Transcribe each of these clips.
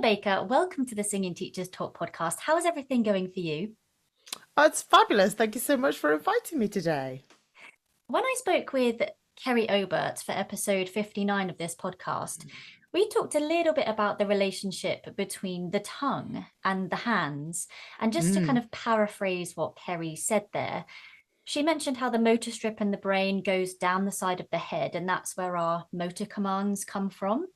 Baker, welcome to the Singing Teachers Talk podcast. How is everything going for you? Oh, it's fabulous. Thank you so much for inviting me today. When I spoke with Kerrie Obert for episode 59 of this podcast, we talked a little bit about the relationship between the tongue and the hands. And just to kind Mm. of paraphrase what Kerrie said there, she mentioned how the motor strip in the brain goes down the side of the head, and that's where our motor commands come from.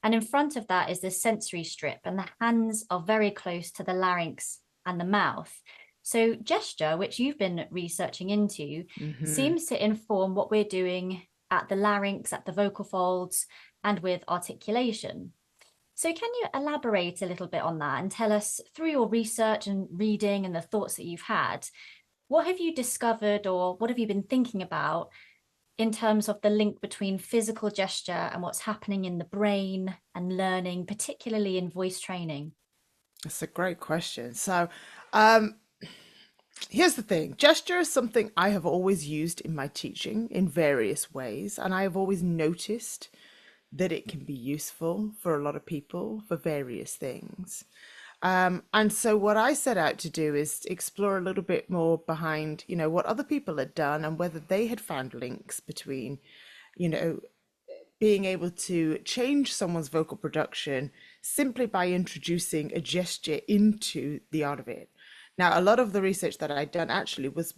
And in front of that is the sensory strip, and the hands are very close to the larynx and the mouth. So, gesture, which you've been researching into, Hmm. seems to inform what we're doing at the larynx, at the vocal folds, and with articulation. So, can you elaborate a little bit on that and tell us, through your research and reading and the thoughts that you've had, what have you discovered or what have you been thinking about in terms of the link between physical gesture and what's happening in the brain and learning, particularly in voice training? That's a great question. Um, here's the thing. Gesture is something I have always used in my teaching in various ways, and I have always noticed that it can be useful for a lot of people for various things. And so what I set out to do is explore a little bit more behind, what other people had done and whether they had found links between, you know, being able to change someone's vocal production simply by introducing a gesture into the art of it. Now, a lot of the research that I'd done actually was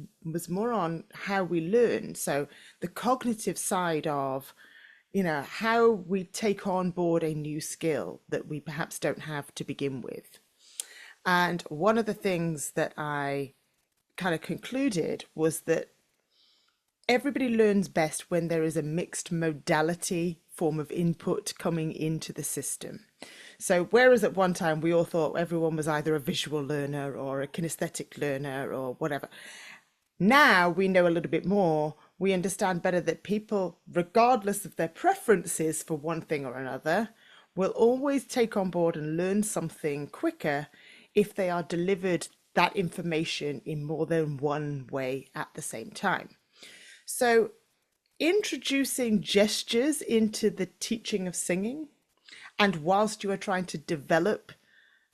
more on how we learn. So the cognitive side of, how we take on board a new skill that we perhaps don't have to begin with. And one of the things that I kind of concluded was that everybody learns best when there is a mixed modality form of input coming into the system. So, whereas at one time we all thought everyone was either a visual learner or a kinesthetic learner or whatever, now we know a little bit more. We understand better that people, regardless of their preferences for one thing or another, will always take on board and learn something quicker if they are delivered that information in more than one way at the same time. So, introducing gestures into the teaching of singing, and whilst you are trying to develop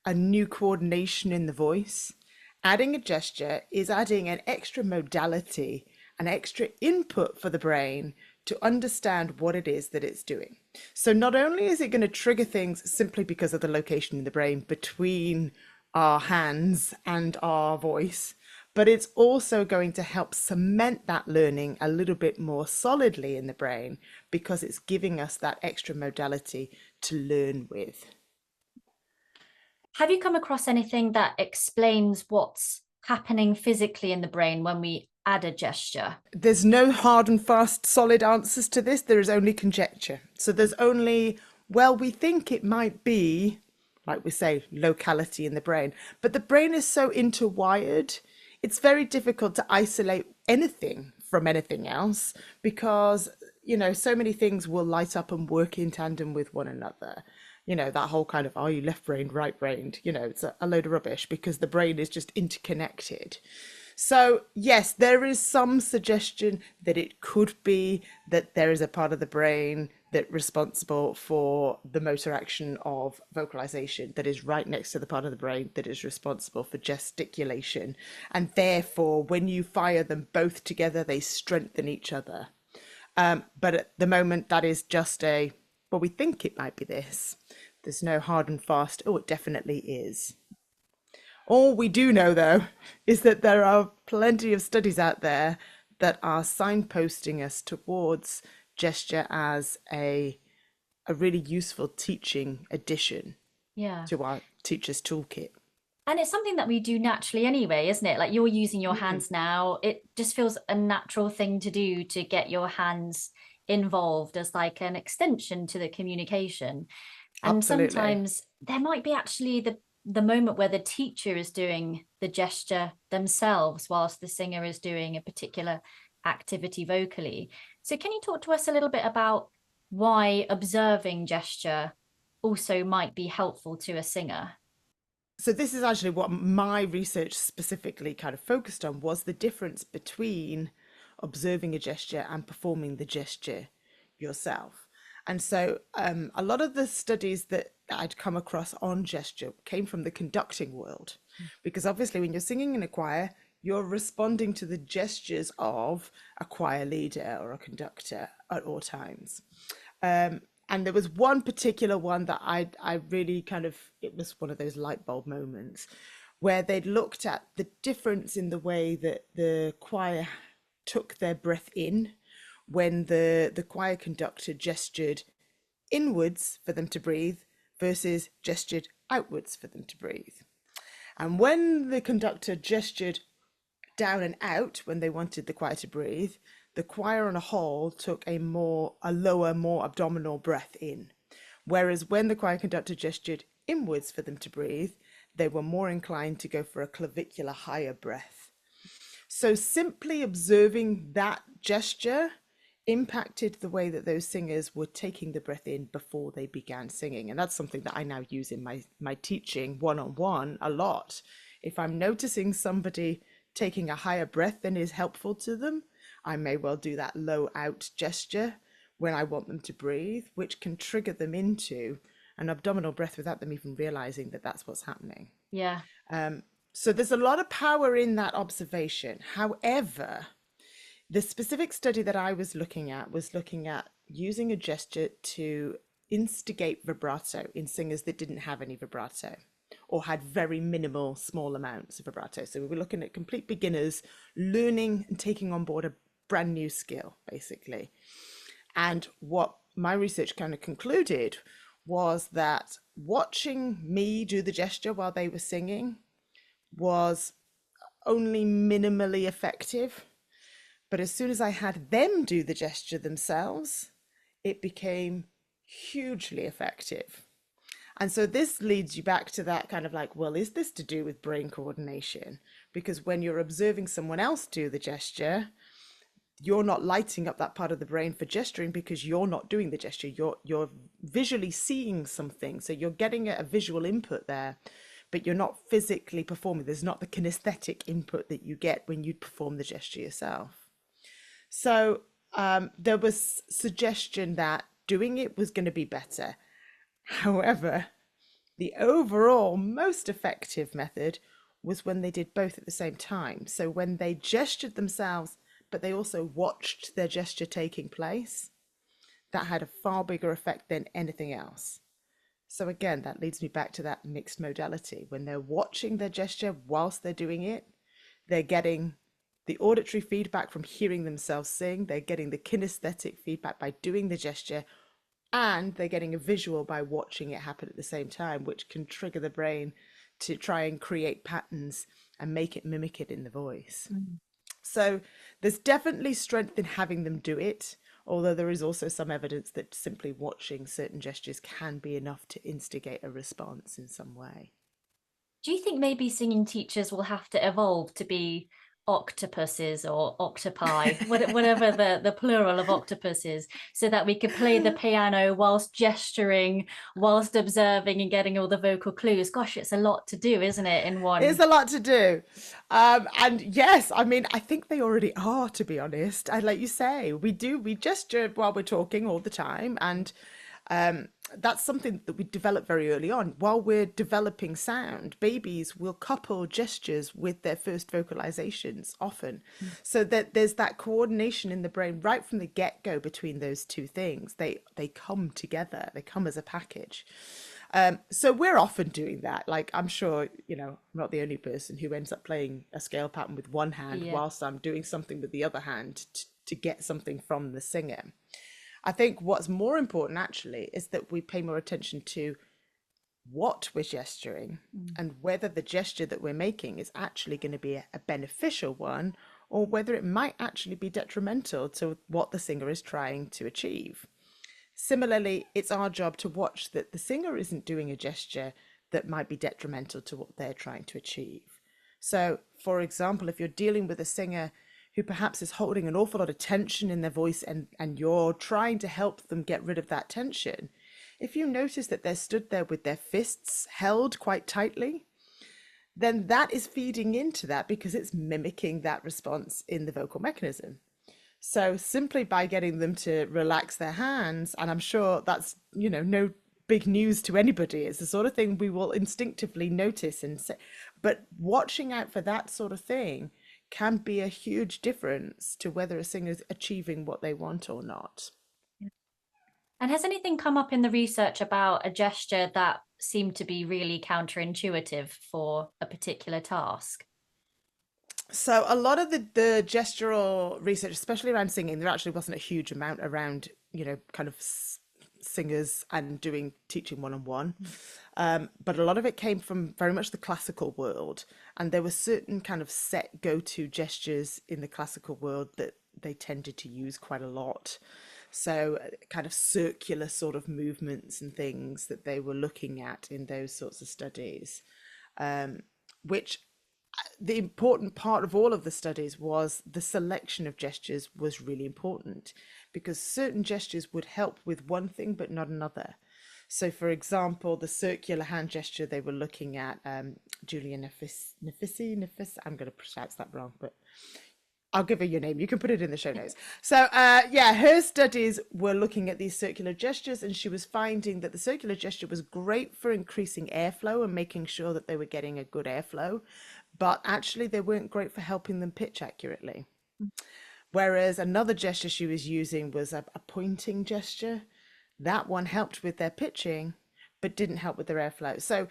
a new coordination in the voice, adding a gesture is adding an extra modality, an extra input for the brain to understand what it is that it's doing. So, not only is it going to trigger things simply because of the location in the brain between our hands and our voice, but it's also going to help cement that learning a little bit more solidly in the brain because it's giving us that extra modality to learn with. Have you come across anything that explains what's happening physically in the brain when we add a gesture? There's no hard and fast solid answers to this. There is only conjecture. So there's only, well, we think it might be, like we say, locality in the brain, but the brain is so interwired, it's very difficult to isolate anything from anything else because, so many things will light up and work in tandem with one another. That whole kind of, are you left brained, right brained? It's a load of rubbish because the brain is just interconnected. So, yes, there is some suggestion that it could be that there is a part of the brain that responsible for the motor action of vocalization that is right next to the part of the brain that is responsible for gesticulation. And therefore, when you fire them both together, they strengthen each other. But at the moment, that is just well, we think it might be this. There's no hard and fast, oh, it definitely is. All we do know, though, is that there are plenty of studies out there that are signposting us towards gesture as a really useful teaching addition Yeah. to our teacher's toolkit. And it's something that we do naturally anyway, isn't it? Like you're using your Mm, hands now. It just feels a natural thing to do to get your hands involved as like an extension to the communication. And absolutely. sometimes there might be actually the moment where the teacher is doing the gesture themselves whilst the singer is doing a particular activity vocally. So can you talk to us a little bit about why observing gesture also might be helpful to a singer? So this is actually what my research specifically kind of focused on was the difference between observing a gesture and performing the gesture yourself. And so a lot of the studies that I'd come across on gesture came from the conducting world, because obviously when you're singing in a choir, you're responding to the gestures of a choir leader or a conductor at all times. And there was one particular one that I really kind of, it was one of those light bulb moments where they'd looked at the difference in the way that the choir took their breath in when the choir conductor gestured inwards for them to breathe versus gestured outwards for them to breathe. And when the conductor gestured down and out when they wanted the choir to breathe, the choir on a whole took a lower, more abdominal breath in. Whereas when the choir conductor gestured inwards for them to breathe, they were more inclined to go for a clavicular higher breath. So simply observing that gesture impacted the way that those singers were taking the breath in before they began singing. And that's something that I now use in my teaching one-on-one a lot. If I'm noticing somebody taking a higher breath than is helpful to them, I may well do that low out gesture when I want them to breathe, which can trigger them into an abdominal breath without them even realizing that that's what's happening. Yeah. So there's a lot of power in that observation. However, the specific study that I was looking at using a gesture to instigate vibrato in singers that didn't have any vibrato or had very minimal, small amounts of vibrato. So we were looking at complete beginners learning and taking on board a brand new skill, basically. And what my research kind of concluded was that watching me do the gesture while they were singing was only minimally effective. But as soon as I had them do the gesture themselves, it became hugely effective. And so this leads you back to that kind of like, well, is this to do with brain coordination? Because when you're observing someone else do the gesture, you're not lighting up that part of the brain for gesturing because you're not doing the gesture. You're visually seeing something. So you're getting a visual input there, but you're not physically performing. There's not the kinesthetic input that you get when you perform the gesture yourself. So there was suggestion that doing it was going to be better. However, the overall most effective method was when they did both at the same time. So when they gestured themselves, but they also watched their gesture taking place, that had a far bigger effect than anything else. So again, that leads me back to that mixed modality. When they're watching their gesture whilst they're doing it, they're getting the auditory feedback from hearing themselves sing, they're getting the kinesthetic feedback by doing the gesture, and they're getting a visual by watching it happen at the same time, which can trigger the brain to try and create patterns and make it mimic it in the voice. So there's definitely strength in having them do it, although there is also some evidence that simply watching certain gestures can be enough to instigate a response in some way. Do you think maybe singing teachers will have to evolve to be octopuses or octopi, whatever the plural of octopus is, so that we could play the piano whilst gesturing, whilst observing and getting all the vocal clues? Gosh, it's a lot to do, isn't it, in one? It's a lot to do. And yes, I mean, I think they already are, to be honest. I like you say, we gesture while we're talking all the time. And that's something that we develop very early on. While we're developing sound, babies will couple gestures with their first vocalizations often. So that there's that coordination in the brain right from the get-go between those two things. They come together, they come as a package. So we're often doing that. Like, I'm sure, I'm not the only person who ends up playing a scale pattern with one hand whilst I'm doing something with the other hand to get something from the singer. I think what's more important actually is that we pay more attention to what we're gesturing and whether the gesture that we're making is actually going to be a beneficial one, or whether it might actually be detrimental to what the singer is trying to achieve. Similarly, it's our job to watch that the singer isn't doing a gesture that might be detrimental to what they're trying to achieve. So, for example, if you're dealing with a singer who perhaps is holding an awful lot of tension in their voice and you're trying to help them get rid of that tension, if you notice that they're stood there with their fists held quite tightly, then that is feeding into that because it's mimicking that response in the vocal mechanism. So simply by getting them to relax their hands, and I'm sure that's, no big news to anybody. It's the sort of thing we will instinctively notice and say, but watching out for that sort of thing can be a huge difference to whether a singer is achieving what they want or not. And has anything come up in the research about a gesture that seemed to be really counterintuitive for a particular task? So a lot of the gestural research, especially around singing, there actually wasn't a huge amount around, kind of singers and doing teaching one-on-one. But a lot of it came from very much the classical world. And there were certain kind of set go-to gestures in the classical world that they tended to use quite a lot. So kind of circular sort of movements and things that they were looking at in those sorts of studies, which the important part of all of the studies was the selection of gestures was really important, because certain gestures would help with one thing but not another. So, for example, the circular hand gesture they were looking at, Julia Nafisi, I'm going to pronounce that wrong, but I'll give her your name. You can put it in the show notes. So, yeah, her studies were looking at these circular gestures, and she was finding that the circular gesture was great for increasing airflow and making sure that they were getting a good airflow, but actually they weren't great for helping them pitch accurately. Whereas another gesture she was using was a pointing gesture. That one helped with their pitching, but didn't help with their airflow. So,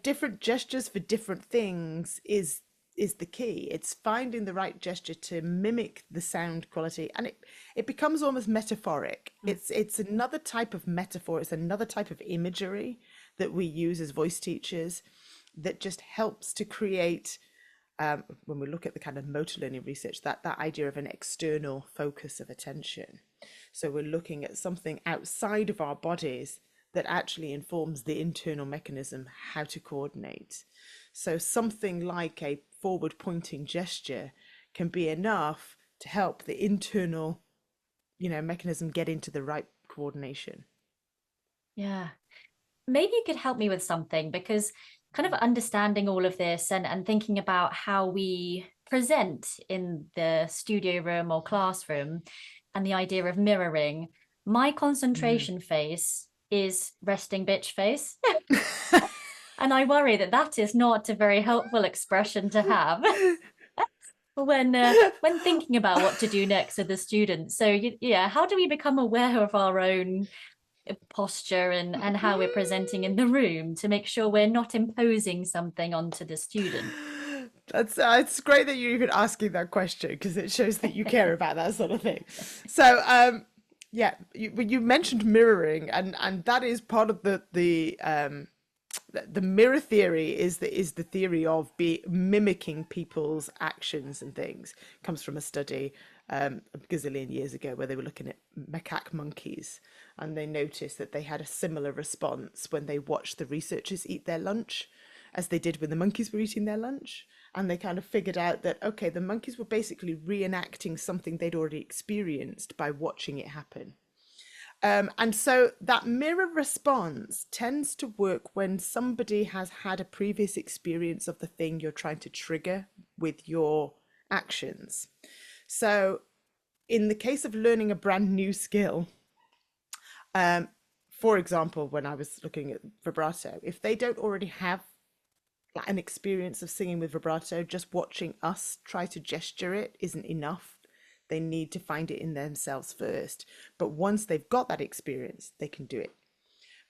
different gestures for different things is the key. It's finding the right gesture to mimic the sound quality, and it becomes almost metaphoric. It's another type of metaphor. It's another type of imagery that we use as voice teachers that just helps to create, when we look at the kind of motor learning research, that idea of an external focus of attention. So we're looking at something outside of our bodies that actually informs the internal mechanism how to coordinate. So something like a forward pointing gesture can be enough to help the internal, mechanism get into the right coordination. Yeah. Maybe you could help me with something, because kind of understanding all of this and thinking about how we present in the studio room or classroom and the idea of mirroring, my concentration face is resting bitch face. And I worry that that is not a very helpful expression to have when thinking about what to do next with the students. So yeah, how do we become aware of our own posture and how we're presenting in the room to make sure we're not imposing something onto the student? That's it's great that you're even asking that question, because it shows that you care about that sort of thing. So yeah, you mentioned mirroring, and that is part of the mirror theory is the theory of mimicking people's actions and things. It comes from a study a gazillion years ago where they were looking at macaque monkeys, and they noticed that they had a similar response when they watched the researchers eat their lunch as they did when the monkeys were eating their lunch. And they kind of figured out that, okay, the monkeys were basically reenacting something they'd already experienced by watching it happen. And so that mirror response tends to work when somebody has had a previous experience of the thing you're trying to trigger with your actions. So in the case of learning a brand new skill, for example, when I was looking at vibrato, if they don't already have an experience of singing with vibrato, just watching us try to gesture it isn't enough. They need to find it in themselves first. But once they've got that experience, they can do it.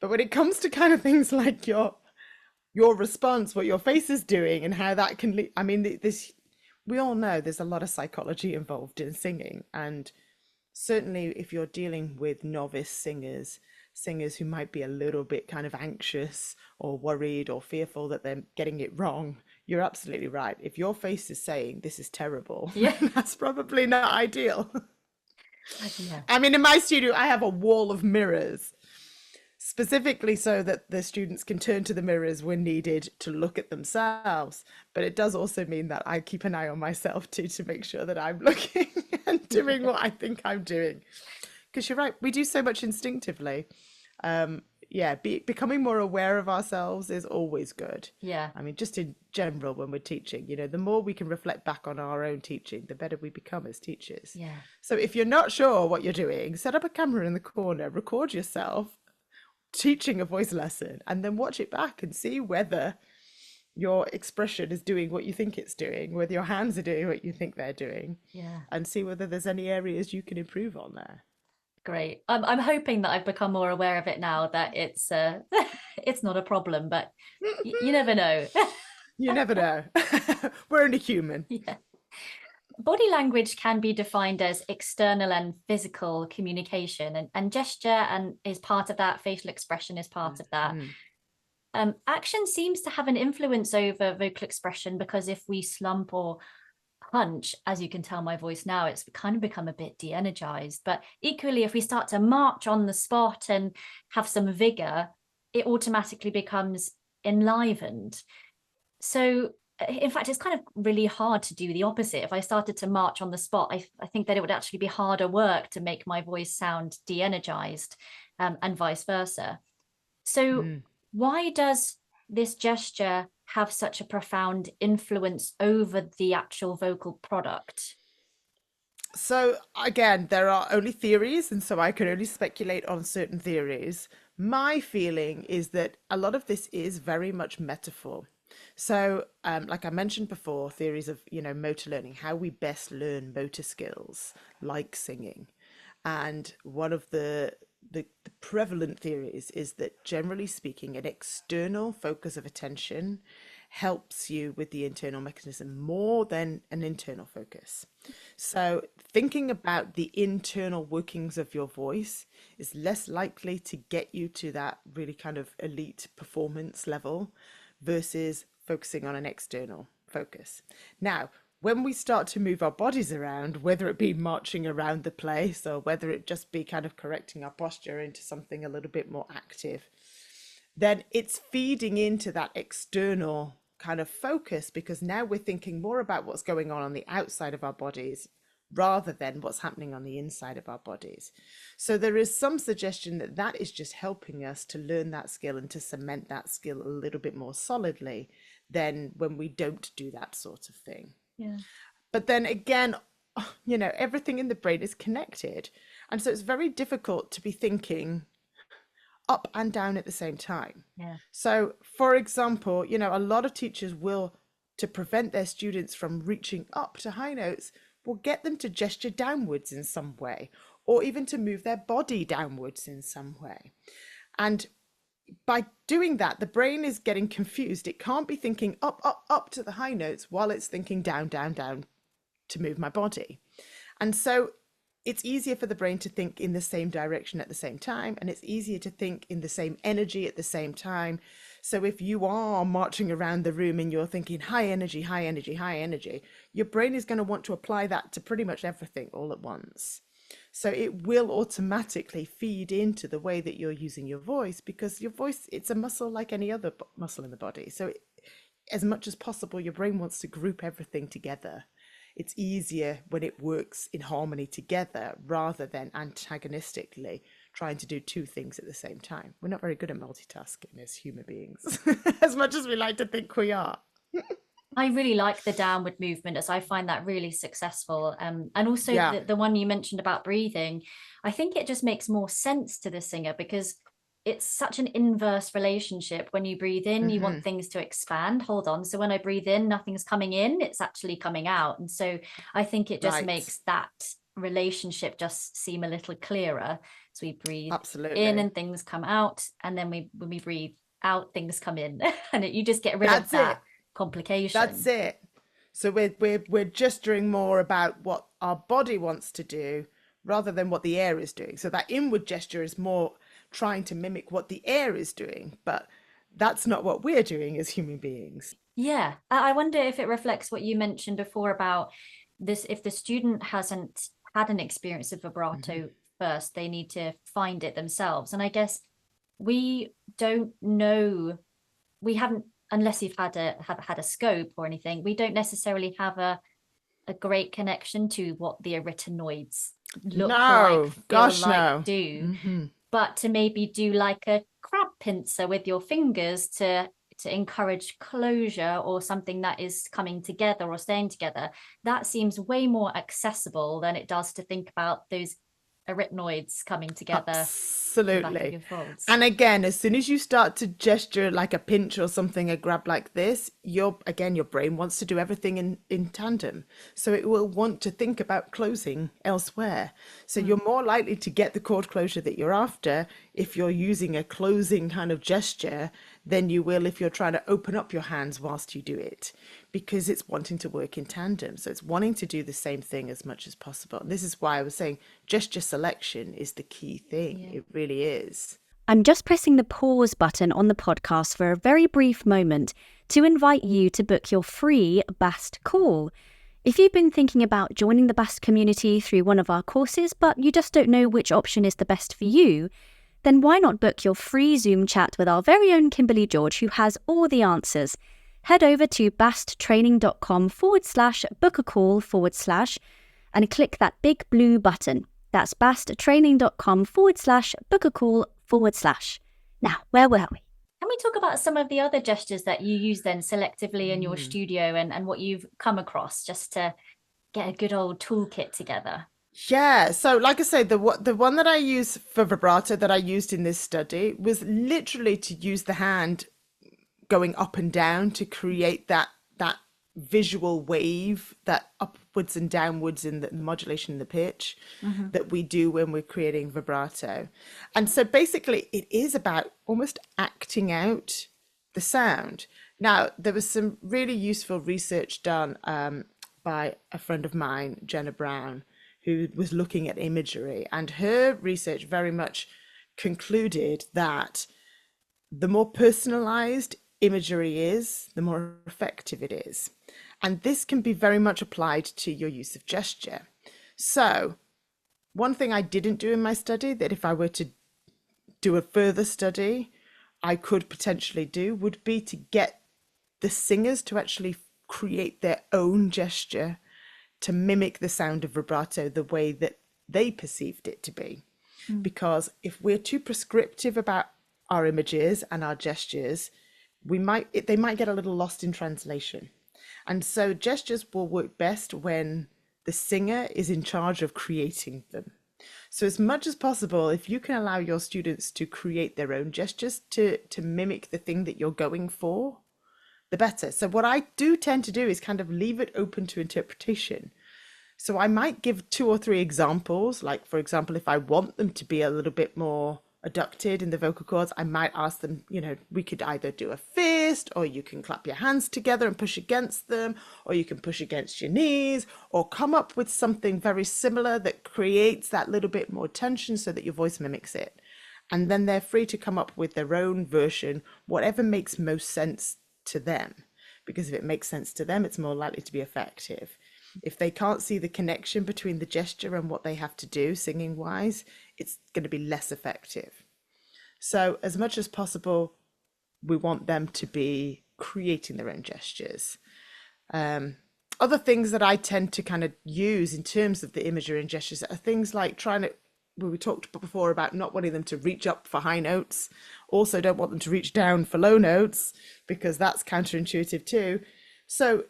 But when it comes to kind of things like your response, what your face is doing, and how that can I mean, this, we all know there's a lot of psychology involved in singing. And certainly if you're dealing with novice singers who might be a little bit kind of anxious or worried or fearful that they're getting it wrong, you're absolutely right. If your face is saying this is terrible, Yeah. that's probably not ideal. Yeah. I mean, in my studio, I have a wall of mirrors, specifically so that the students can turn to the mirrors when needed to look at themselves. But it does also mean that I keep an eye on myself too, to make sure that I'm looking and doing what I think I'm doing. Because you're right, we do so much instinctively. becoming more aware of ourselves is always good. Yeah. I mean, just in general, when we're teaching, the more we can reflect back on our own teaching, the better we become as teachers. Yeah. So if you're not sure what you're doing, set up a camera in the corner, record yourself teaching a voice lesson, and then watch it back and see whether your expression is doing what you think it's doing, whether your hands are doing what you think they're doing, Yeah. and see whether there's any areas you can improve on there. Great. I'm hoping that I've become more aware of it now, that it's it's not a problem, but you never know. You never know. We're only human. Yeah. Body language can be defined as external and physical communication, and gesture and is part of that. Facial expression is part of that. Action seems to have an influence over vocal expression, because if we slump or hunch, as you can tell my voice now, it's kind of become a bit de-energized. But equally, if we start to march on the spot and have some vigor, it automatically becomes enlivened. So in fact, it's kind of really hard to do the opposite. If I started to march on the spot, I think that it would actually be harder work to make my voice sound de-energized, and vice versa. So why does this gesture have such a profound influence over the actual vocal product? So again, there are only theories, and so I can only speculate on certain theories. My feeling is that a lot of this is very much metaphor. So, like I mentioned before, theories of, motor learning, how we best learn motor skills, like singing. And one of the prevalent theories is that, generally speaking, an external focus of attention helps you with the internal mechanism more than an internal focus. So thinking about the internal workings of your voice is less likely to get you to that really kind of elite performance level versus focusing on an external focus. Now, when we start to move our bodies around, whether it be marching around the place or whether it just be kind of correcting our posture into something a little bit more active, then it's feeding into that external kind of focus, because now we're thinking more about what's going on the outside of our bodies rather than what's happening on the inside of our bodies. So there is some suggestion that that is just helping us to learn that skill and to cement that skill a little bit more solidly than when we don't do that sort of thing. Yeah. But then again, everything in the brain is connected. And so it's very difficult to be thinking up and down at the same time. Yeah. So, for example, a lot of teachers will, to prevent their students from reaching up to high notes, will get them to gesture downwards in some way, or even to move their body downwards in some way. And by doing that, the brain is getting confused. It can't be thinking up, up, up to the high notes while it's thinking down, down, down to move my body. And so it's easier for the brain to think in the same direction at the same time, and it's easier to think in the same energy at the same time. So if you are marching around the room and you're thinking high energy, high energy, high energy, your brain is going to want to apply that to pretty much everything all at once. So it will automatically feed into the way that you're using your voice, because your voice, it's a muscle like any other muscle in the body. So as much as possible, your brain wants to group everything together. It's easier when it works in harmony together rather than antagonistically trying to do two things at the same time. We're not very good at multitasking as human beings, as much as we like to think we are. I really like the downward movement, as I find that really successful. And also Yeah. the one you mentioned about breathing, I think it just makes more sense to the singer, because it's such an inverse relationship. When you breathe in, you want things to expand. Hold on. So when I breathe in, nothing's coming in, it's actually coming out. And so I think it just Right. makes that relationship just seem a little clearer. So we breathe Absolutely. in and things come out. And then when we breathe out, things come in. And you just get rid That's of that it. complication. That's it. So we're gesturing more about what our body wants to do rather than what the air is doing. So that inward gesture is more trying to mimic what the air is doing, but that's not what we're doing as human beings. Yeah, I wonder if it reflects what you mentioned before about this. If the student hasn't had an experience of vibrato first, they need to find it themselves. And I guess we don't know, we haven't, unless you've had a scope or anything, we don't necessarily have a great connection to what the arytenoids look like, No, feel gosh, like, no. do. But to maybe do like a crab pincer with your fingers to encourage closure or something that is coming together or staying together, that seems way more accessible than it does to think about those arytenoids coming together. Absolutely. And again, as soon as you start to gesture like a pinch or something, a grab like this, your brain wants to do everything in tandem. So it will want to think about closing elsewhere. So you're more likely to get the cord closure that you're after if you're using a closing kind of gesture than you will if you're trying to open up your hands whilst you do it, because it's wanting to work in tandem. So it's wanting to do the same thing as much as possible. And this is why I was saying gesture selection is the key thing. Yeah. It really is. I'm just pressing the pause button on the podcast for a very brief moment to invite you to book your free BAST call. If you've been thinking about joining the BAST community through one of our courses, but you just don't know which option is the best for you, then why not book your free Zoom chat with our very own Kimberly George, who has all the answers. Head over to basttraining.com/book-a-call/ and click that big blue button. That's basttraining.com/book-a-call/. Now, where were we? Can we talk about some of the other gestures that you use then selectively in your studio and what you've come across just to get a good old toolkit together? Yeah, so like I say, the one that I use for vibrato that I used in this study was literally to use the hand going up and down to create that visual wave, that upwards and downwards in the modulation in the pitch that we do when we're creating vibrato. And so basically it is about almost acting out the sound. Now, there was some really useful research done by a friend of mine, Jenna Brown, who was looking at imagery, and her research very much concluded that the more personalized imagery is, the more effective it is. And this can be very much applied to your use of gesture. So one thing I didn't do in my study that if I were to do a further study, I could potentially do would be to get the singers to actually create their own gesture to mimic the sound of vibrato the way that they perceived it to be. Because if we're too prescriptive about our images and our gestures, they might get a little lost in translation. And so gestures will work best when the singer is in charge of creating them. So as much as possible, if you can allow your students to create their own gestures to mimic the thing that you're going for, the better. So what I do tend to do is kind of leave it open to interpretation. So I might give 2 or 3 examples, like for example, if I want them to be a little bit more adducted in the vocal cords, I might ask them, we could either do a fist, or you can clap your hands together and push against them, or you can push against your knees, or come up with something very similar that creates that little bit more tension so that your voice mimics it. And then they're free to come up with their own version, whatever makes most sense to them, because if it makes sense to them, it's more likely to be effective. If they can't see the connection between the gesture and what they have to do singing wise, it's going to be less effective. So as much as possible, we want them to be creating their own gestures. Other things that I tend to kind of use in terms of the imagery and gestures are things like we talked before about not wanting them to reach up for high notes. Also don't want them to reach down for low notes, because that's counterintuitive too. So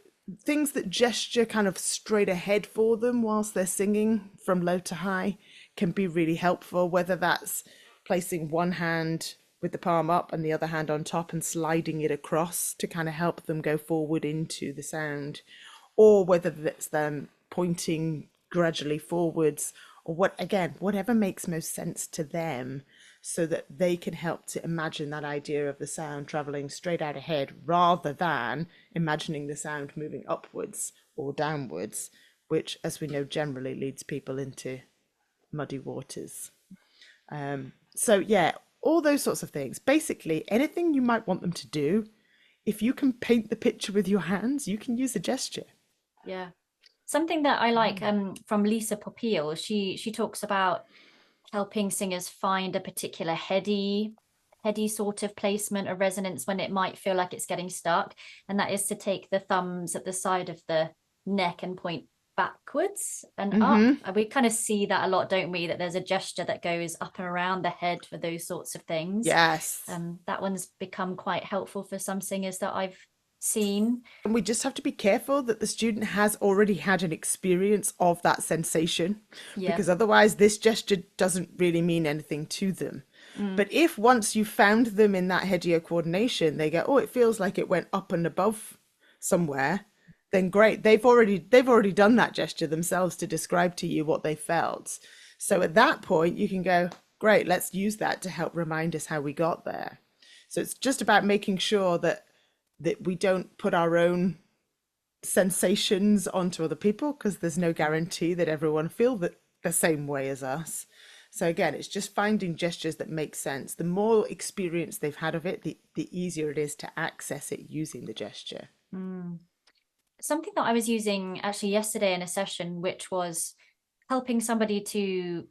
things that gesture kind of straight ahead for them whilst they're singing from low to high can be really helpful, whether that's placing one hand with the palm up and the other hand on top and sliding it across to kind of help them go forward into the sound, or whether that's them pointing gradually forwards, or whatever makes most sense to them, so that they can help to imagine that idea of the sound traveling straight out ahead rather than imagining the sound moving upwards or downwards, which, as we know, generally leads people into muddy waters. So yeah, all those sorts of things. Basically, anything you might want them to do, if you can paint the picture with your hands, you can use a gesture. Yeah. Something that I like from Lisa Popiel, she talks about helping singers find a particular heady sort of placement of resonance when it might feel like it's getting stuck. And that is to take the thumbs at the side of the neck and point backwards and up. And we kind of see that a lot, don't we? That there's a gesture that goes up and around the head for those sorts of things. Yes. That one's become quite helpful for some singers that I've seen. And we just have to be careful that the student has already had an experience of that sensation, because otherwise this gesture doesn't really mean anything to them. But if once you found them in that head-ear coordination, they go, oh, it feels like it went up and above somewhere, then great. They've already done that gesture themselves to describe to you what they felt. So at that point, you can go, great, let's use that to help remind us how we got there. So it's just about making sure that we don't put our own sensations onto other people, because there's no guarantee that everyone feel that the same way as us. So again, it's just finding gestures that make sense. The more experience they've had of it, the easier it is to access it using the gesture. Something that I was using actually yesterday in a session, which was helping somebody to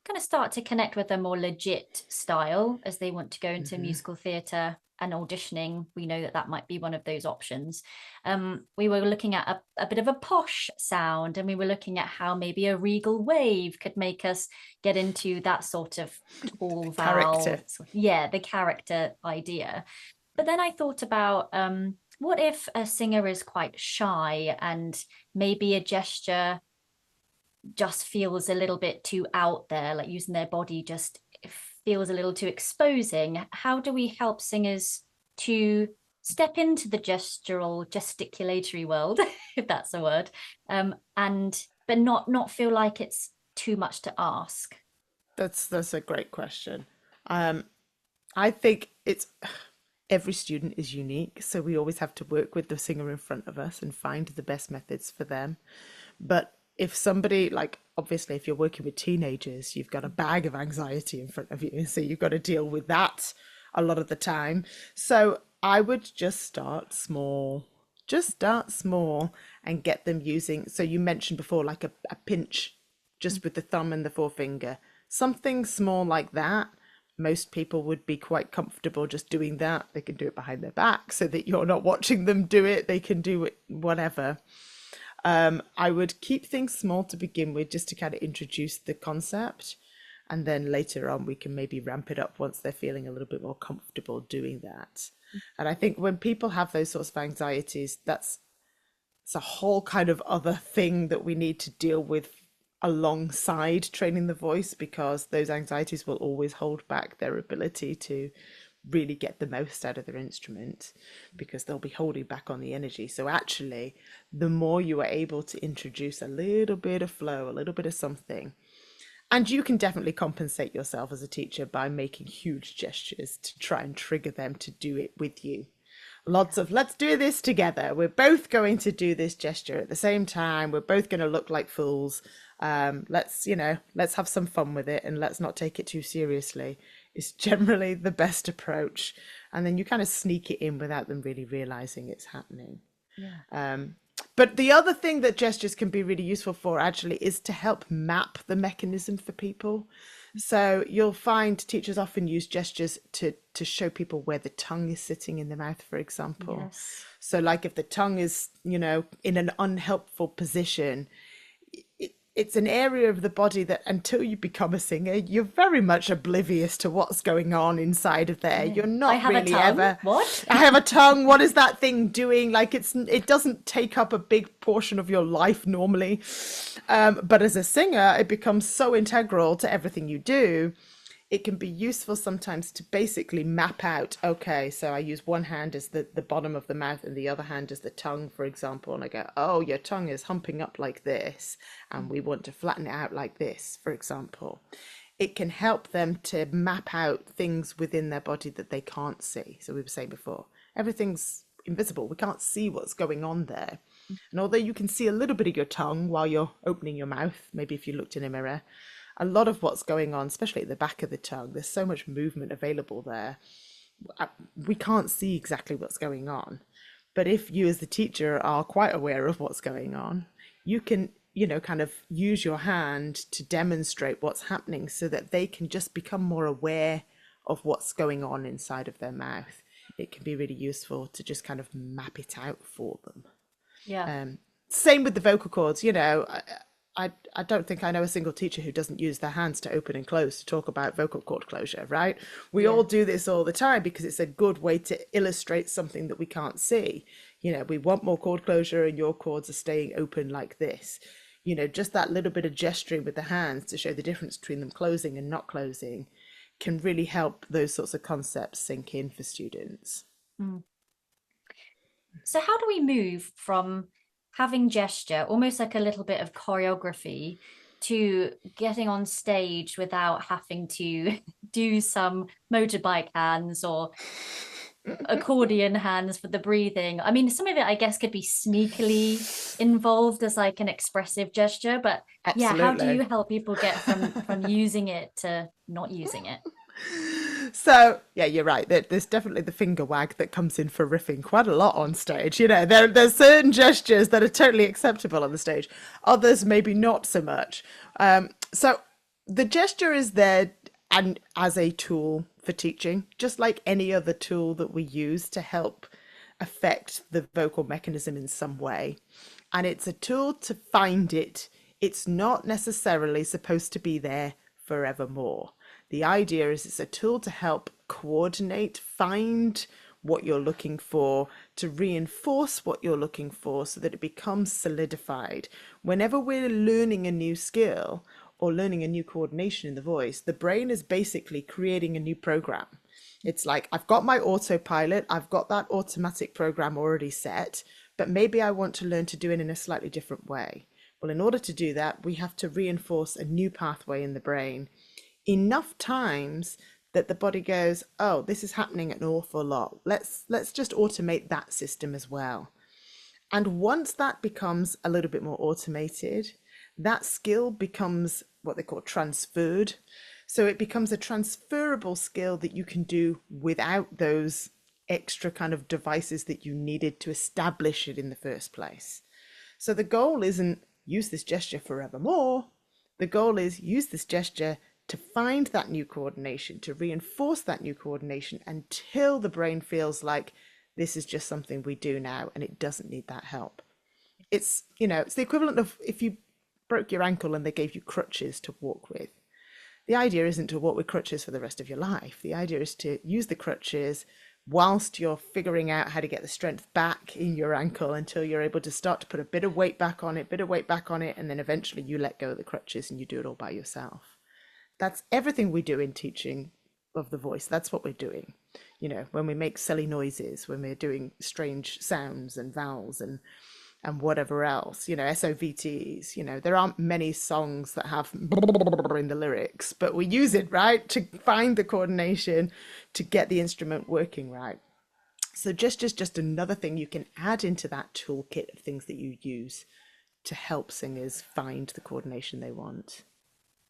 kind of start to connect with a more legit style as they want to go into musical theatre and auditioning. We know that might be one of those options. We were looking at a bit of a posh sound, and we were looking at how maybe a regal wave could make us get into that sort of tall vowel. The character idea. But then I thought about what if a singer is quite shy and maybe a gesture just feels a little bit too out there, like using their body just feels a little too exposing? How do we help singers to step into the gesticulatory world, if that's a word, but not feel like it's too much to ask? That's a great question. I think every student is unique, so we always have to work with the singer in front of us and find the best methods for them. But if somebody, like, obviously if you're working with teenagers, you've got a bag of anxiety in front of you, so you've got to deal with that a lot of the time. So I would just start small and get them using, so you mentioned before, like a pinch just with the thumb and the forefinger, something small like that. Most people would be quite comfortable just doing that. They can do it behind their back so that you're not watching them do it. They can do it, whatever. I would keep things small to begin with, just to kind of introduce the concept. And then later on, we can maybe ramp it up once they're feeling a little bit more comfortable doing that. And I think when people have those sorts of anxieties, it's a whole kind of other thing that we need to deal with alongside training the voice, because those anxieties will always hold back their ability to really get the most out of their instrument, because they'll be holding back on the energy. So actually, the more you are able to introduce a little bit of flow, a little bit of something, and you can definitely compensate yourself as a teacher by making huge gestures to try and trigger them to do it with you. Lots of, let's do this together. We're both going to do this gesture at the same time. We're both going to look like fools. Let's have some fun with it, and let's not take it too seriously. It's generally the best approach. And then you kind of sneak it in without them really realizing it's happening. But the other thing that gestures can be really useful for actually is to help map the mechanism for people. So you'll find teachers often use gestures to show people where the tongue is sitting in the mouth, for example. Yes. So like if the tongue is, in an unhelpful position, it's an area of the body that until you become a singer, you're very much oblivious to what's going on inside of there. You're not really ever. What? I have a tongue. What is that thing doing? Like it doesn't take up a big portion of your life normally. But as a singer, it becomes so integral to everything you do. It can be useful sometimes to basically map out, okay, so I use one hand as the bottom of the mouth and the other hand as the tongue, for example, and I go, oh, your tongue is humping up like this, and we want to flatten it out like this, for example. It can help them to map out things within their body that they can't see. So we were saying before, everything's invisible. We can't see what's going on there. And although you can see a little bit of your tongue while you're opening your mouth, maybe if you looked in a mirror, a lot of what's going on, especially at the back of the tongue, there's so much movement available there. We can't see exactly what's going on. But if you as the teacher are quite aware of what's going on, you can, kind of use your hand to demonstrate what's happening so that they can just become more aware of what's going on inside of their mouth. It can be really useful to just kind of map it out for them. Yeah. same with the vocal cords. I don't think I know a single teacher who doesn't use their hands to open and close to talk about vocal cord closure, right? We all do this all the time because it's a good way to illustrate something that we can't see. We want more cord closure and your cords are staying open like this. Just that little bit of gesturing with the hands to show the difference between them closing and not closing can really help those sorts of concepts sink in for students. So how do we move from having gesture, almost like a little bit of choreography, to getting on stage without having to do some motorbike hands or accordion hands for the breathing? I mean, some of it, I guess, could be sneakily involved as like an expressive gesture, but Absolutely. yeah, how do you help people get from using it to not using it? So yeah, you're right. There's definitely the finger wag that comes in for riffing quite a lot on stage. There's certain gestures that are totally acceptable on the stage, others maybe not so much. So the gesture is there and as a tool for teaching, just like any other tool that we use to help affect the vocal mechanism in some way. And it's a tool to find it. It's not necessarily supposed to be there forevermore. The idea is it's a tool to help coordinate, find what you're looking for, to reinforce what you're looking for so that it becomes solidified. Whenever we're learning a new skill or learning a new coordination in the voice, the brain is basically creating a new program. It's like, I've got my autopilot, I've got that automatic program already set, but maybe I want to learn to do it in a slightly different way. Well, in order to do that, we have to reinforce a new pathway in the brain enough times that the body goes, oh, this is happening an awful lot. Let's just automate that system as well. And once that becomes a little bit more automated, that skill becomes what they call transferred. So it becomes a transferable skill that you can do without those extra kind of devices that you needed to establish it in the first place. So the goal isn't use this gesture forevermore. The goal is use this gesture to find that new coordination, to reinforce that new coordination until the brain feels like this is just something we do now and it doesn't need that help. It's the equivalent of if you broke your ankle and they gave you crutches to walk with. The idea isn't to walk with crutches for the rest of your life. The idea is to use the crutches whilst you're figuring out how to get the strength back in your ankle until you're able to start to put a bit of weight back on it, and then eventually you let go of the crutches and you do it all by yourself. That's everything we do in teaching of the voice. That's what we're doing. When we make silly noises, when we're doing strange sounds and vowels and whatever else, SOVTs, there aren't many songs that have in the lyrics, but we use it, right, to find the coordination, to get the instrument working right. So just another thing you can add into that toolkit of things that you use to help singers find the coordination they want.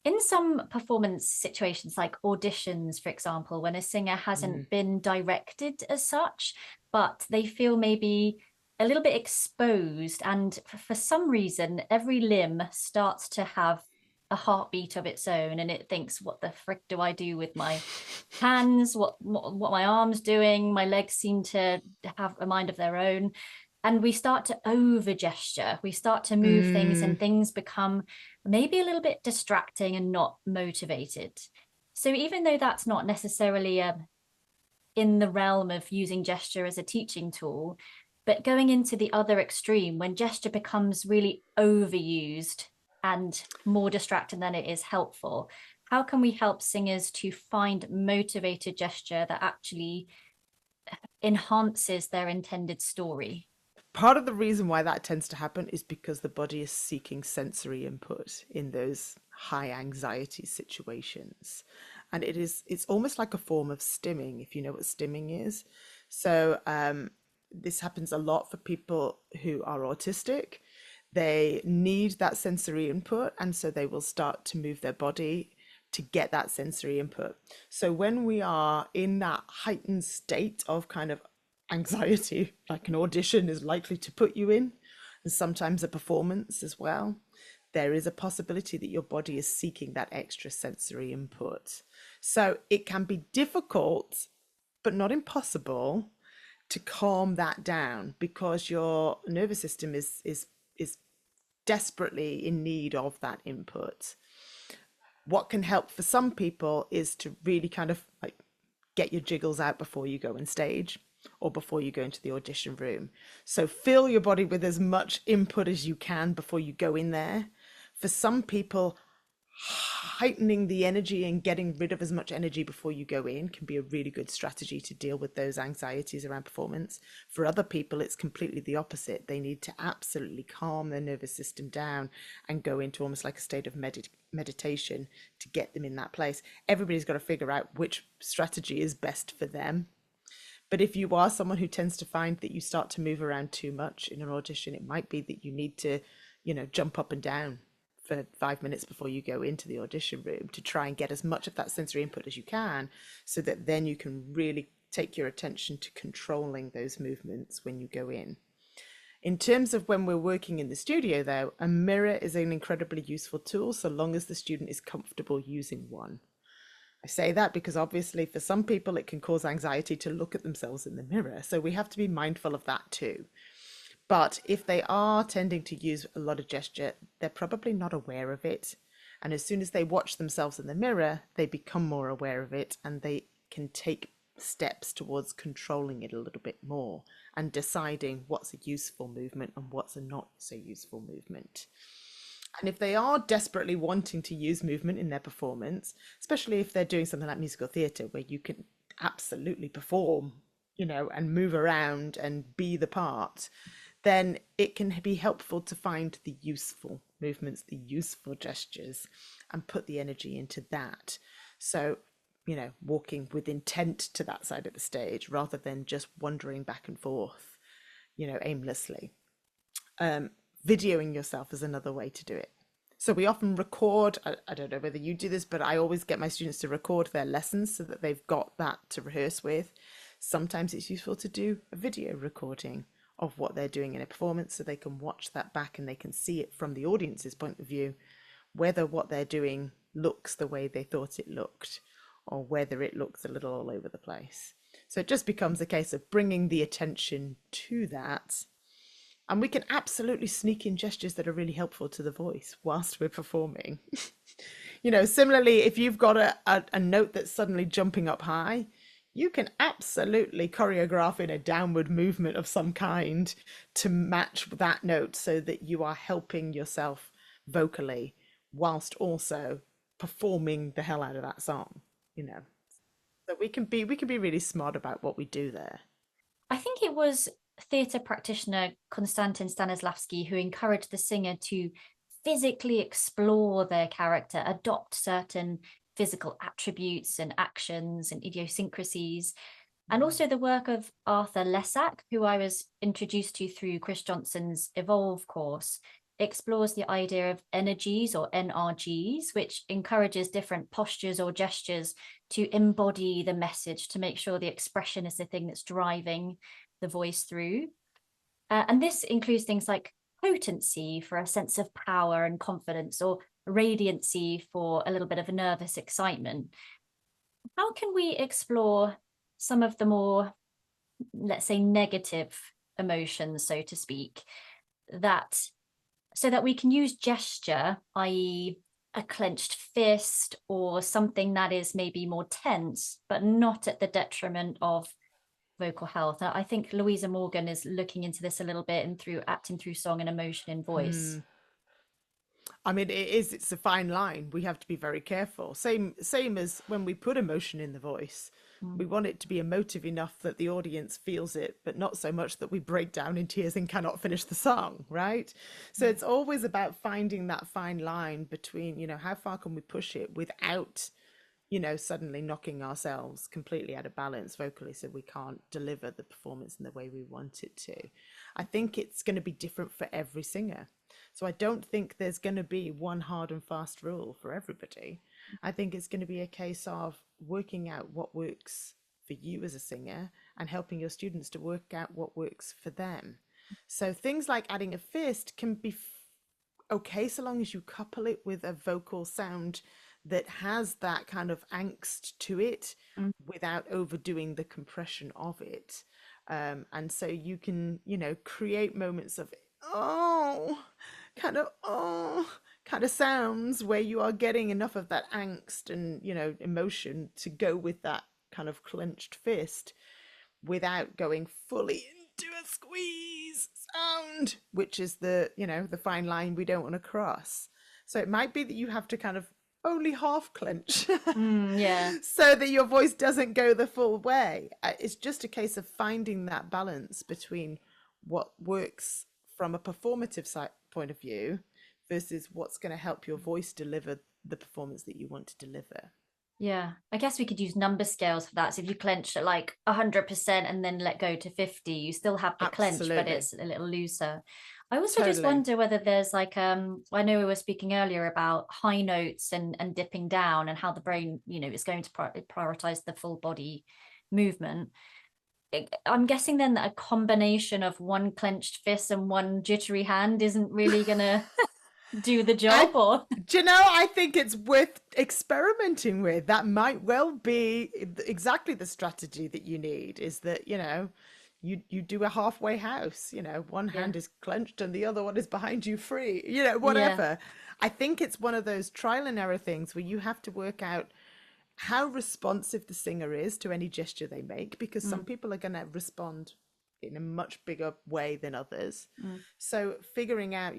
In some performance situations, like auditions, for example, when a singer hasn't been directed as such, but they feel maybe a little bit exposed, and for some reason, every limb starts to have a heartbeat of its own, and it thinks, what the frick do I do with my hands? What my arms doing? My legs seem to have a mind of their own. And we start to over gesture, we start to move things, and things become maybe a little bit distracting and not motivated. So even though that's not necessarily in the realm of using gesture as a teaching tool, but going into the other extreme, when gesture becomes really overused and more distracting than it is helpful, how can we help singers to find motivated gesture that actually enhances their intended story? Part of the reason why that tends to happen is because the body is seeking sensory input in those high anxiety situations. And it's almost like a form of stimming, if you know what stimming is. So this happens a lot for people who are autistic. They need that sensory input, and so they will start to move their body to get that sensory input. So when we are in that heightened state of kind of anxiety, like an audition is likely to put you in, and sometimes a performance as well, there is a possibility that your body is seeking that extra sensory input. So it can be difficult, but not impossible, to calm that down, because your nervous system is is desperately in need of that input. What can help for some people is to really kind of like get your jiggles out before you go on stage or before you go into the audition room. So fill your body with as much input as you can before you go in there. For some people, heightening the energy and getting rid of as much energy before you go in can be a really good strategy to deal with those anxieties around performance. For other people, it's completely the opposite. They need to absolutely calm their nervous system down and go into almost like a state of meditation to get them in that place. Everybody's got to figure out which strategy is best for them. But if you are someone who tends to find that you start to move around too much in an audition, it might be that you need to, jump up and down for 5 minutes before you go into the audition room to try and get as much of that sensory input as you can, so that then you can really take your attention to controlling those movements when you go in. In terms of when we're working in the studio, though, a mirror is an incredibly useful tool so long as the student is comfortable using one. I say that because obviously for some people it can cause anxiety to look at themselves in the mirror, so we have to be mindful of that too. But if they are tending to use a lot of gesture, they're probably not aware of it. And as soon as they watch themselves in the mirror, they become more aware of it and they can take steps towards controlling it a little bit more and deciding what's a useful movement and what's a not so useful movement. And if they are desperately wanting to use movement in their performance, especially if they're doing something like musical theatre where you can absolutely perform, and move around and be the part, then it can be helpful to find the useful movements, the useful gestures, and put the energy into that. So, walking with intent to that side of the stage rather than just wandering back and forth, aimlessly. Videoing yourself is another way to do it. So we often record, I don't know whether you do this, but I always get my students to record their lessons so that they've got that to rehearse with. Sometimes it's useful to do a video recording of what they're doing in a performance so they can watch that back and they can see it from the audience's point of view, whether what they're doing looks the way they thought it looked or whether it looks a little all over the place. So it just becomes a case of bringing the attention to that. And we can absolutely sneak in gestures that are really helpful to the voice whilst we're performing. Similarly, if you've got a note that's suddenly jumping up high, you can absolutely choreograph in a downward movement of some kind to match that note so that you are helping yourself vocally whilst also performing the hell out of that song, So we can be really smart about what we do there. I think it was theatre practitioner Konstantin Stanislavski who encouraged the singer to physically explore their character, adopt certain physical attributes and actions and idiosyncrasies. And also the work of Arthur Lesack, who I was introduced to through Chris Johnson's Evolve course, explores the idea of energies or NRGs, which encourages different postures or gestures to embody the message, to make sure the expression is the thing that's driving the voice through. And this includes things like potency for a sense of power and confidence, or radiancy for a little bit of a nervous excitement. How can we explore some of the more, let's say, negative emotions, so to speak, so that we can use gesture, i.e. a clenched fist or something that is maybe more tense, but not at the detriment of vocal health? I think Louisa Morgan is looking into this a little bit and through acting through song and emotion in voice. I mean, it's a fine line. We have to be very careful. Same as when we put emotion in the voice. We want it to be emotive enough that the audience feels it, but not so much that we break down in tears and cannot finish the song, right? So it's always about finding that fine line between, how far can we push it without, suddenly knocking ourselves completely out of balance vocally so we can't deliver the performance in the way we want it to. I think it's going to be different for every singer. So I don't think there's going to be one hard and fast rule for everybody. I think it's going to be a case of working out what works for you as a singer and helping your students to work out what works for them. So things like adding a fist can be okay so long as you couple it with a vocal sound that has that kind of angst to it without overdoing the compression of it. And so you can, create moments of oh, kind of sounds where you are getting enough of that angst and, emotion to go with that kind of clenched fist without going fully into a squeeze sound, which is the fine line we don't want to cross. So it might be that you have to kind of only half clench Yeah. so that your voice doesn't go the full way. It's just a case of finding that balance between what works from a performative point of view versus what's going to help your voice deliver the performance that you want to deliver. Yeah, I guess we could use number scales for that. So if you clench at like 100% and then let go to 50, you still have the clench, but Absolutely. it's a little looser. I also just Totally. wonder whether there's like I know we were speaking earlier about high notes and dipping down and how the brain, is going to prioritize the full body movement. I'm guessing then that a combination of one clenched fist and one jittery hand isn't really gonna do the job, or Do you know, I think it's worth experimenting with. That might well be exactly the strategy that you need, is that, you do a halfway house, one yeah, hand is clenched and the other one is behind you free, yeah, whatever. I think it's one of those trial and error things where you have to work out how responsive the singer is to any gesture they make, because some people are going to respond in a much bigger way than others. So figuring out,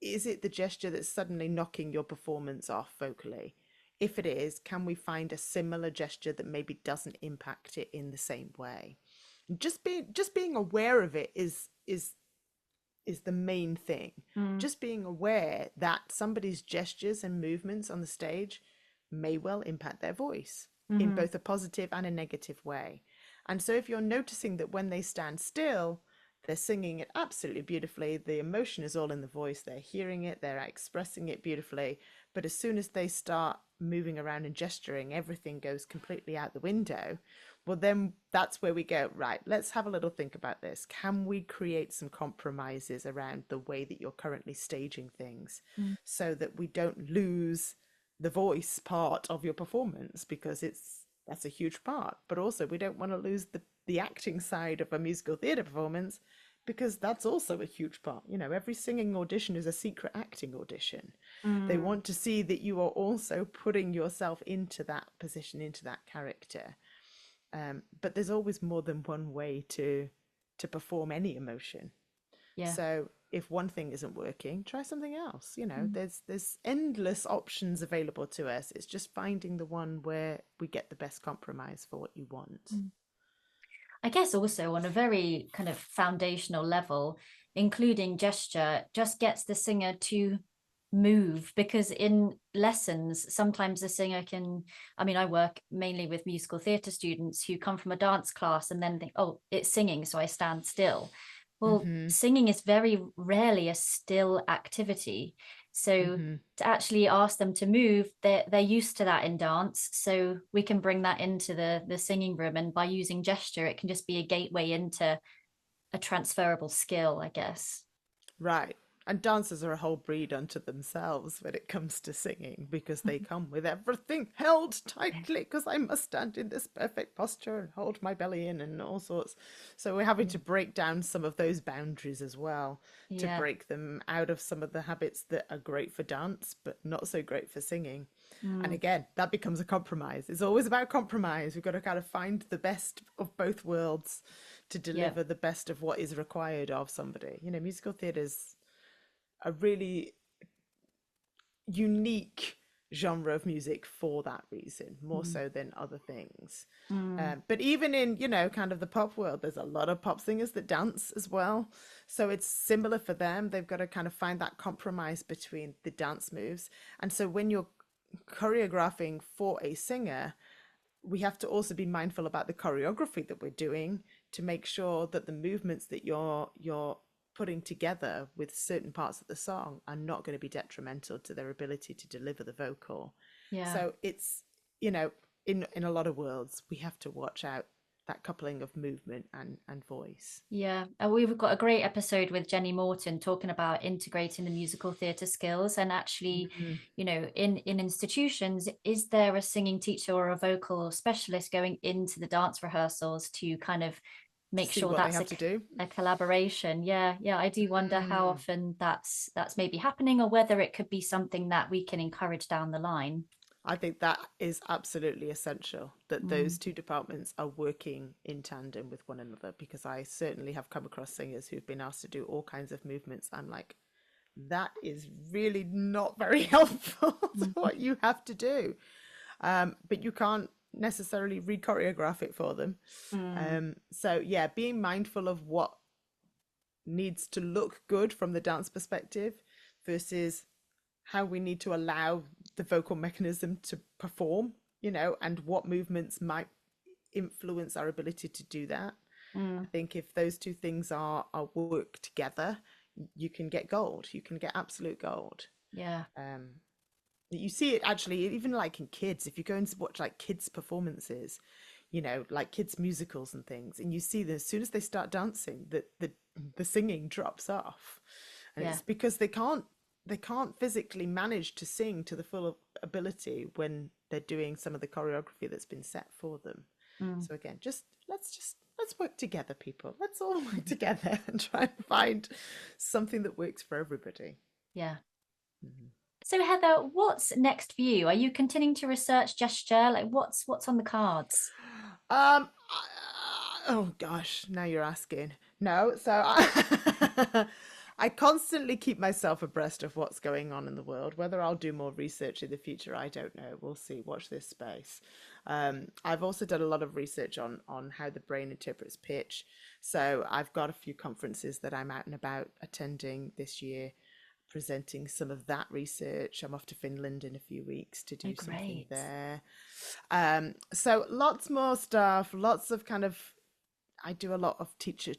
is it the gesture that's suddenly knocking your performance off vocally? If it is, can we find a similar gesture that maybe doesn't impact it in the same way? Just being aware of it is the main thing. Just being aware that somebody's gestures and movements on the stage may well impact their voice in both a positive and a negative way. And so if you're noticing that when they stand still, they're singing it absolutely beautifully, the emotion is all in the voice, they're hearing it, they're expressing it beautifully, but as soon as they start moving around and gesturing, everything goes completely out the window. Well, then that's where we go, right, let's have a little think about this. Can we create some compromises around the way that you're currently staging things so that we don't lose the voice part of your performance, because that's a huge part, but also we don't want to lose the acting side of a musical theatre performance, because that's also a huge part. Every singing audition is a secret acting audition. They want to see that you are also putting yourself into that position, into that character. But there's always more than one way to perform any emotion. yeah. So if one thing isn't working, try something else. There's endless options available to us. It's just finding the one where we get the best compromise for what you want. I guess also on a very kind of foundational level, including gesture just gets the singer to move, because in lessons sometimes the singer can, I work mainly with musical theatre students who come from a dance class and then think, oh, it's singing, so I stand still. Well, singing is very rarely a still activity. So to actually ask them to move, they're used to that in dance. So we can bring that into the singing room. And by using gesture, it can just be a gateway into a transferable skill, I guess. Right. And dancers are a whole breed unto themselves when it comes to singing, because they come with everything held tightly, because I must stand in this perfect posture and hold my belly in and all sorts. So we're having to break down some of those boundaries as well, to Yeah. break them out of some of the habits that are great for dance, but not so great for singing. And again, that becomes a compromise. It's always about compromise. We've got to kind of find the best of both worlds to deliver the best of what is required of somebody. Musical theatre's a really unique genre of music for that reason, more so than other things. But even in, kind of the pop world, there's a lot of pop singers that dance as well. So it's similar for them. They've got to kind of find that compromise between the dance moves. And so when you're choreographing for a singer, we have to also be mindful about the choreography that we're doing to make sure that the movements that you're putting together with certain parts of the song are not going to be detrimental to their ability to deliver the vocal. Yeah. So it's, in a lot of worlds, we have to watch out that coupling of movement and voice. Yeah, we've got a great episode with Jenny Morton talking about integrating the musical theatre skills. And actually, in institutions, is there a singing teacher or a vocal specialist going into the dance rehearsals to kind of make see sure what that's they have to do. a collaboration. Yeah, I do wonder how often that's maybe happening, or whether it could be something that we can encourage down the line. I think that is absolutely essential, that those two departments are working in tandem with one another, because I certainly have come across singers who've been asked to do all kinds of movements. I'm like, that is really not very helpful to what you have to do. But you can't necessarily re-choreograph it for them. So yeah, being mindful of what needs to look good from the dance perspective versus how we need to allow the vocal mechanism to perform, and what movements might influence our ability to do that. I think if those two things are work together, you can get gold. You can get absolute gold. Yeah. You see it actually even like in kids. If you go and watch like kids performances, like kids musicals and things, and you see that as soon as they start dancing, the singing drops off, and it's because they can't physically manage to sing to the full ability when they're doing some of the choreography that's been set for them. So again, let's work together, people. Let's all work together and try and find something that works for everybody. Yeah. So Heather, what's next for you? Are you continuing to research gesture? Like what's on the cards? Oh gosh, now you're asking. No, so I constantly keep myself abreast of what's going on in the world. Whether I'll do more research in the future, I don't know. We'll see. Watch this space. I've also done a lot of research on how the brain interprets pitch. So I've got a few conferences that I'm out and about attending this year, presenting some of that research. I'm off to Finland in a few weeks to do something there. So lots more stuff, lots of I do a lot of teachers.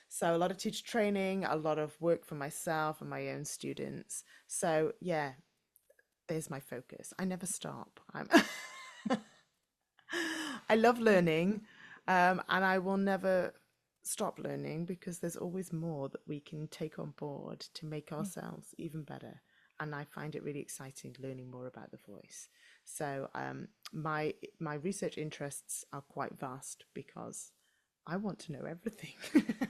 So a lot of teacher training, a lot of work for myself and my own students. So yeah, there's my focus. I never stop. I love learning, and I will never stop learning, because there's always more that we can take on board to make ourselves even better. And I find it really exciting learning more about the voice. So my research interests are quite vast, because I want to know everything.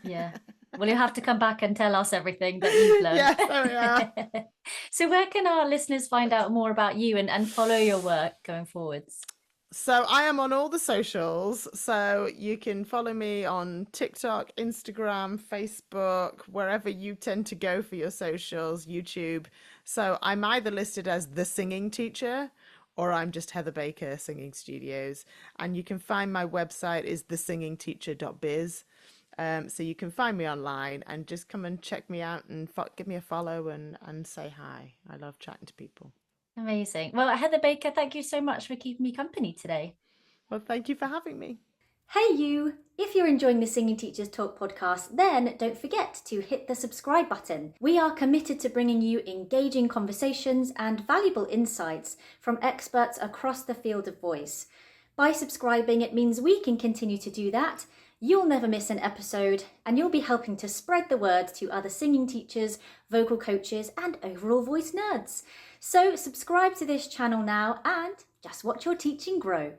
Yeah. Well, you'll have to come back and tell us everything that you've learned. Yes, oh yeah. So where can our listeners find out more about you and follow your work going forwards? So I am on all the socials. So you can follow me on TikTok, Instagram, Facebook, wherever you tend to go for your socials, YouTube. So I'm either listed as The Singing Teacher, or I'm just Heather Baker Singing Studios. And you can find my website is thesingingteacher.biz. So you can find me online and just come and check me out and give me a follow and say hi. I love chatting to people. Amazing. Well, Heather Baker, thank you so much for keeping me company today. Well, thank you for having me. Hey you! If you're enjoying the Singing Teachers Talk podcast, then don't forget to hit the subscribe button. We are committed to bringing you engaging conversations and valuable insights from experts across the field of voice. By subscribing, it means we can continue to do that. You'll never miss an episode, and you'll be helping to spread the word to other singing teachers, vocal coaches, and overall voice nerds. So subscribe to this channel now and just watch your teaching grow.